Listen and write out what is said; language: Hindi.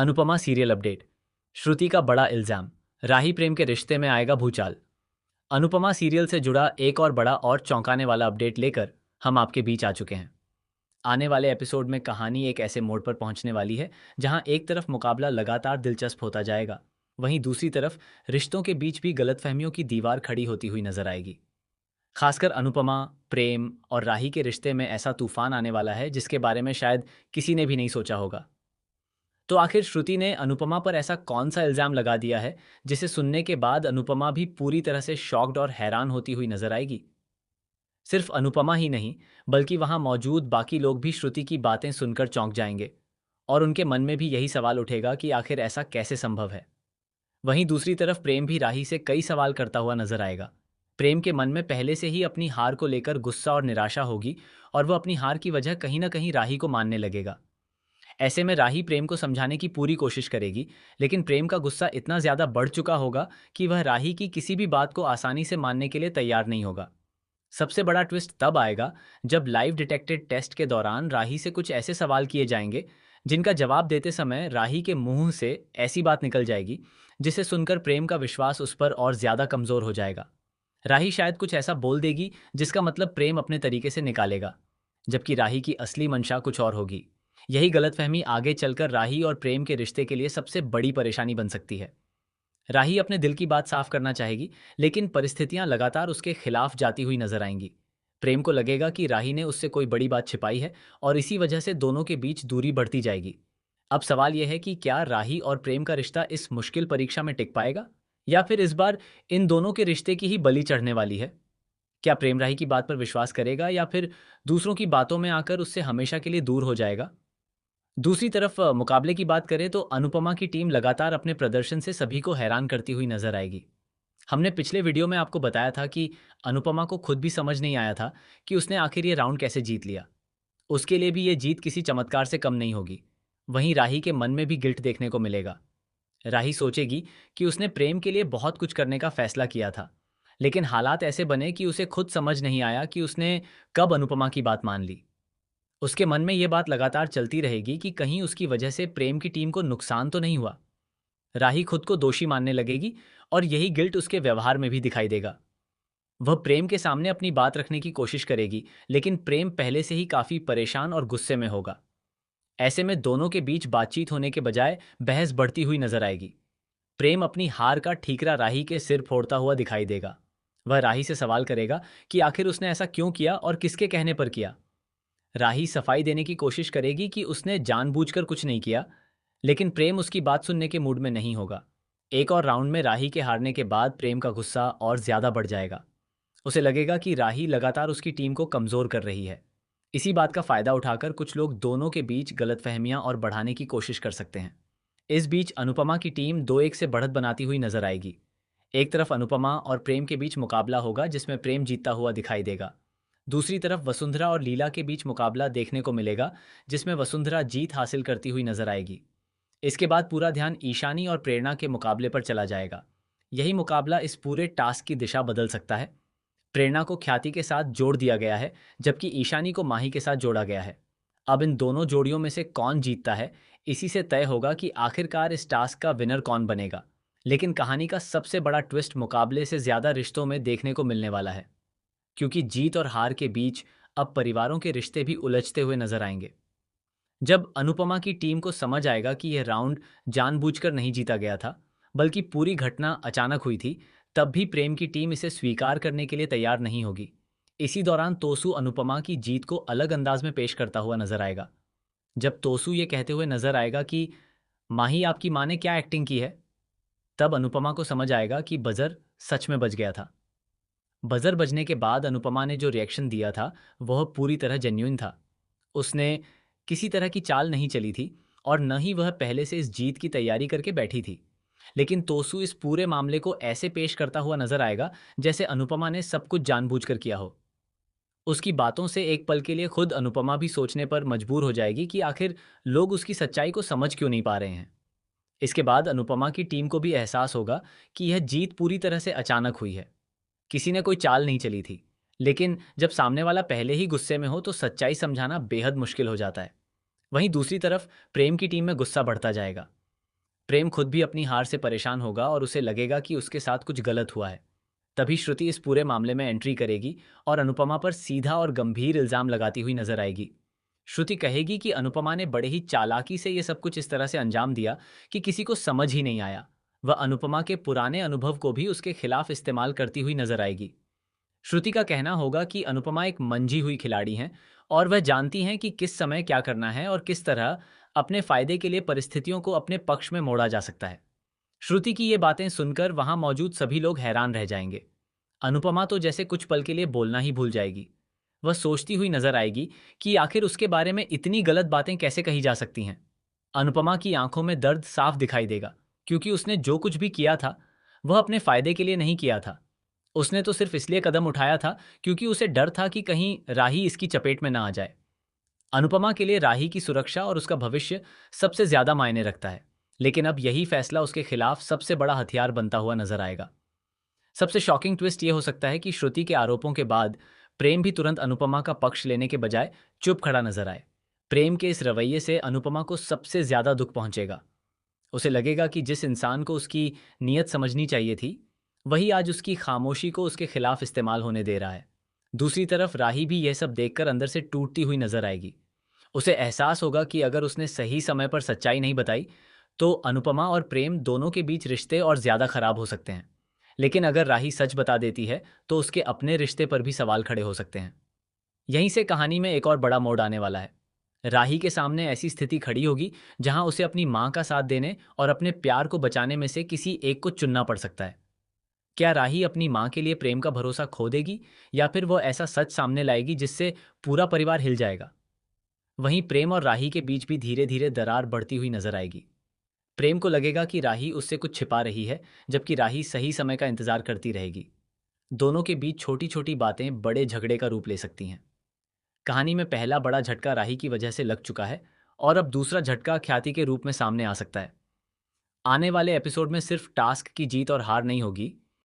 Anupama serial update. श्रुति का बड़ा इल्जाम, राही प्रेम के रिश्ते में आएगा भूचाल। अनुपमा सीरियल से जुड़ा एक और बड़ा और चौंकाने वाला अपडेट लेकर हम आपके बीच आ चुके हैं। आने वाले एपिसोड में कहानी एक ऐसे मोड़ पर पहुंचने वाली है जहां एक तरफ मुकाबला लगातार दिलचस्प होता जाएगा, वहीं दूसरी तरफ रिश्तों के बीच भी गलतफहमियों की दीवार खड़ी होती हुई नजर आएगी। खासकर अनुपमा, प्रेम और राही के रिश्ते में ऐसा तूफान आने वाला है जिसके बारे में शायद किसी ने भी नहीं सोचा होगा। तो आखिर श्रुति ने अनुपमा पर ऐसा कौन सा इल्जाम लगा दिया है जिसे सुनने के बाद अनुपमा भी पूरी तरह से शॉक्ड और हैरान होती हुई नजर आएगी। सिर्फ अनुपमा ही नहीं, बल्कि वहां मौजूद बाकी लोग भी श्रुति की बातें सुनकर चौंक जाएंगे और उनके मन में भी यही सवाल उठेगा कि आखिर ऐसा कैसे संभव है। वहीं दूसरी तरफ प्रेम भी राही से कई सवाल करता हुआ नजर आएगा। प्रेम के मन में पहले से ही अपनी हार को लेकर गुस्सा और निराशा होगी और वह अपनी हार की वजह कहीं ना कहीं राही को मानने लगेगा। ऐसे में राही प्रेम को समझाने की पूरी कोशिश करेगी, लेकिन प्रेम का गुस्सा इतना ज्यादा बढ़ चुका होगा कि वह राही की किसी भी बात को आसानी से मानने के लिए तैयार नहीं होगा। सबसे बड़ा ट्विस्ट तब आएगा जब लाइव डिटेक्टेड टेस्ट के दौरान राही से कुछ ऐसे सवाल किए जाएंगे जिनका जवाब देते समय राही के मुंह से ऐसी बात निकल जाएगी जिसे सुनकर प्रेम का विश्वास उस पर और ज्यादा कमजोर हो जाएगा। राही शायद कुछ ऐसा बोल देगी जिसका मतलब प्रेम अपने तरीके से निकालेगा, जबकि राही की असली मंशा कुछ और होगी। यही गलतफहमी आगे चलकर राही और प्रेम के रिश्ते के लिए सबसे बड़ी परेशानी बन सकती है। राही अपने दिल की बात साफ करना चाहेगी, लेकिन परिस्थितियां लगातार उसके खिलाफ जाती हुई नजर आएंगी। प्रेम को लगेगा कि राही ने उससे कोई बड़ी बात छिपाई है और इसी वजह से दोनों के बीच दूरी बढ़ती जाएगी। अब सवाल यह है कि क्या राही और प्रेम का रिश्ता इस मुश्किल परीक्षा में टिक पाएगा, या फिर इस बार इन दोनों के रिश्ते की ही बलि चढ़ने वाली है। क्या प्रेम राही की बात पर विश्वास करेगा या फिर दूसरों की बातों में आकर उससे हमेशा के लिए दूर हो जाएगा। दूसरी तरफ मुकाबले की बात करें तो अनुपमा की टीम लगातार अपने प्रदर्शन से सभी को हैरान करती हुई नजर आएगी। हमने पिछले वीडियो में आपको बताया था कि अनुपमा को खुद भी समझ नहीं आया था कि उसने आखिर ये राउंड कैसे जीत लिया। उसके लिए भी ये जीत किसी चमत्कार से कम नहीं होगी। वहीं राही के मन में भी गिल्ट देखने को मिलेगा। राही सोचेगी कि उसने प्रेम के लिए बहुत कुछ करने का फैसला किया था, लेकिन हालात ऐसे बने कि उसे खुद समझ नहीं आया कि उसने कब अनुपमा की बात मान ली। उसके मन में यह बात लगातार चलती रहेगी कि कहीं उसकी वजह से प्रेम की टीम को नुकसान तो नहीं हुआ। राही खुद को दोषी मानने लगेगी और यही गिल्ट उसके व्यवहार में भी दिखाई देगा। वह प्रेम के सामने अपनी बात रखने की कोशिश करेगी, लेकिन प्रेम पहले से ही काफी परेशान और गुस्से में होगा। ऐसे में दोनों के बीच बातचीत होने के बजाय बहस बढ़ती हुई नजर आएगी। प्रेम अपनी हार का ठीकरा राही के सिर फोड़ता हुआ दिखाई देगा। वह राही से सवाल करेगा कि आखिर उसने ऐसा क्यों किया और किसके कहने पर किया। राही सफाई देने की कोशिश करेगी कि उसने जानबूझकर कुछ नहीं किया, लेकिन प्रेम उसकी बात सुनने के मूड में नहीं होगा। एक और राउंड में राही के हारने के बाद प्रेम का गुस्सा और ज्यादा बढ़ जाएगा। उसे लगेगा कि राही लगातार उसकी टीम को कमजोर कर रही है। इसी बात का फायदा उठाकर कुछ लोग दोनों के बीच गलतफहमियां और बढ़ाने की कोशिश कर सकते हैं। इस बीच अनुपमा की टीम 2-1 से बढ़त बनाती हुई नजर आएगी। एक तरफ अनुपमा और प्रेम के बीच मुकाबला होगा जिसमें प्रेम जीतता हुआ दिखाई देगा। दूसरी तरफ वसुंधरा और लीला के बीच मुकाबला देखने को मिलेगा जिसमें वसुंधरा जीत हासिल करती हुई नजर आएगी। इसके बाद पूरा ध्यान ईशानी और प्रेरणा के मुकाबले पर चला जाएगा। यही मुकाबला इस पूरे टास्क की दिशा बदल सकता है। प्रेरणा को ख्याति के साथ जोड़ दिया गया है, जबकि ईशानी को माही के साथ जोड़ा गया है। अब इन दोनों जोड़ियों में से कौन जीतता है, इसी से तय होगा कि आखिरकार इस टास्क का विनर कौन बनेगा। लेकिन कहानी का सबसे बड़ा ट्विस्ट मुकाबले से ज्यादा रिश्तों में देखने को मिलने वाला है, क्योंकि जीत और हार के बीच अब परिवारों के रिश्ते भी उलझते हुए नजर आएंगे। जब अनुपमा की टीम को समझ आएगा कि यह राउंड जानबूझकर नहीं जीता गया था, बल्कि पूरी घटना अचानक हुई थी, तब भी प्रेम की टीम इसे स्वीकार करने के लिए तैयार नहीं होगी। इसी दौरान तोसू अनुपमा की जीत को अलग अंदाज में पेश करता हुआ नजर आएगा। जब तोसू ये कहते हुए नजर आएगा कि माही, आपकी माँ ने क्या एक्टिंग की है, तब अनुपमा को समझ आएगा कि बजर सच में बज गया था। बजर बजने के बाद अनुपमा ने जो रिएक्शन दिया था वह पूरी तरह जेन्युइन था। उसने किसी तरह की चाल नहीं चली थी और न ही वह पहले से इस जीत की तैयारी करके बैठी थी। लेकिन तोसू इस पूरे मामले को ऐसे पेश करता हुआ नजर आएगा जैसे अनुपमा ने सब कुछ जानबूझकर किया हो। उसकी बातों से एक पल के लिए खुद अनुपमा भी सोचने पर मजबूर हो जाएगी कि आखिर लोग उसकी सच्चाई को समझ क्यों नहीं पा रहे हैं। इसके बाद अनुपमा की टीम को भी एहसास होगा कि यह जीत पूरी तरह से अचानक हुई है। किसी ने कोई चाल नहीं चली थी। लेकिन जब सामने वाला पहले ही गुस्से में हो तो सच्चाई समझाना बेहद मुश्किल हो जाता है। वहीं दूसरी तरफ प्रेम की टीम में गुस्सा बढ़ता जाएगा। प्रेम खुद भी अपनी हार से परेशान होगा और उसे लगेगा कि उसके साथ कुछ गलत हुआ है। तभी श्रुति इस पूरे मामले में एंट्री करेगी और अनुपमा पर सीधा और गंभीर इल्जाम लगाती हुई नजर आएगी। श्रुति कहेगी कि अनुपमा ने बड़े ही चालाकी से ये सब कुछ इस तरह से अंजाम दिया कि किसी को समझ ही नहीं आया। वह अनुपमा के पुराने अनुभव को भी उसके खिलाफ इस्तेमाल करती हुई नजर आएगी। श्रुति का कहना होगा कि अनुपमा एक मंझी हुई खिलाड़ी हैं और वह जानती हैं कि किस समय क्या करना है और किस तरह अपने फायदे के लिए परिस्थितियों को अपने पक्ष में मोड़ा जा सकता है। श्रुति की ये बातें सुनकर वहां मौजूद सभी लोग हैरान रह जाएंगे। अनुपमा तो जैसे कुछ पल के लिए बोलना ही भूल जाएगी। वह सोचती हुई नजर आएगी कि आखिर उसके बारे में इतनी गलत बातें कैसे कही जा सकती हैं। अनुपमा की आंखों में दर्द साफ दिखाई देगा, क्योंकि उसने जो कुछ भी किया था वह अपने फायदे के लिए नहीं किया था। उसने तो सिर्फ इसलिए कदम उठाया था क्योंकि उसे डर था कि कहीं राही इसकी चपेट में ना आ जाए। अनुपमा के लिए राही की सुरक्षा और उसका भविष्य सबसे ज्यादा मायने रखता है, लेकिन अब यही फैसला उसके खिलाफ सबसे बड़ा हथियार बनता हुआ नजर आएगा। सबसे शॉकिंग ट्विस्ट ये हो सकता है कि श्रुति के आरोपों के बाद प्रेम भी तुरंत अनुपमा का पक्ष लेने के बजाय चुप खड़ा नजर आए। प्रेम के इस रवैये से अनुपमा को सबसे ज्यादा दुख पहुंचेगा। उसे लगेगा कि जिस इंसान को उसकी नीयत समझनी चाहिए थी, वही आज उसकी खामोशी को उसके खिलाफ इस्तेमाल होने दे रहा है। दूसरी तरफ राही भी यह सब देखकर अंदर से टूटती हुई नजर आएगी। उसे एहसास होगा कि अगर उसने सही समय पर सच्चाई नहीं बताई तो अनुपमा और प्रेम दोनों के बीच रिश्ते और ज्यादा खराब हो सकते हैं। लेकिन अगर राही सच बता देती है तो उसके अपने रिश्ते पर भी सवाल खड़े हो सकते हैं। यहीं से कहानी में एक और बड़ा मोड़ आने वाला है। राही के सामने ऐसी स्थिति खड़ी होगी जहां उसे अपनी मां का साथ देने और अपने प्यार को बचाने में से किसी एक को चुनना पड़ सकता है। क्या राही अपनी मां के लिए प्रेम का भरोसा खो देगी, या फिर वो ऐसा सच सामने लाएगी जिससे पूरा परिवार हिल जाएगा? वहीं प्रेम और राही के बीच भी धीरे धीरे दरार बढ़ती हुई नजर आएगी। प्रेम को लगेगा कि राही उससे कुछ छिपा रही है, जबकि राही सही समय का इंतजार करती रहेगी। दोनों के बीच छोटी छोटी बातें बड़े झगड़े का रूप ले सकती हैं। कहानी में पहला बड़ा झटका राही की वजह से लग चुका है और अब दूसरा झटका ख्याति के रूप में सामने आ सकता है। आने वाले एपिसोड में सिर्फ टास्क की जीत और हार नहीं होगी,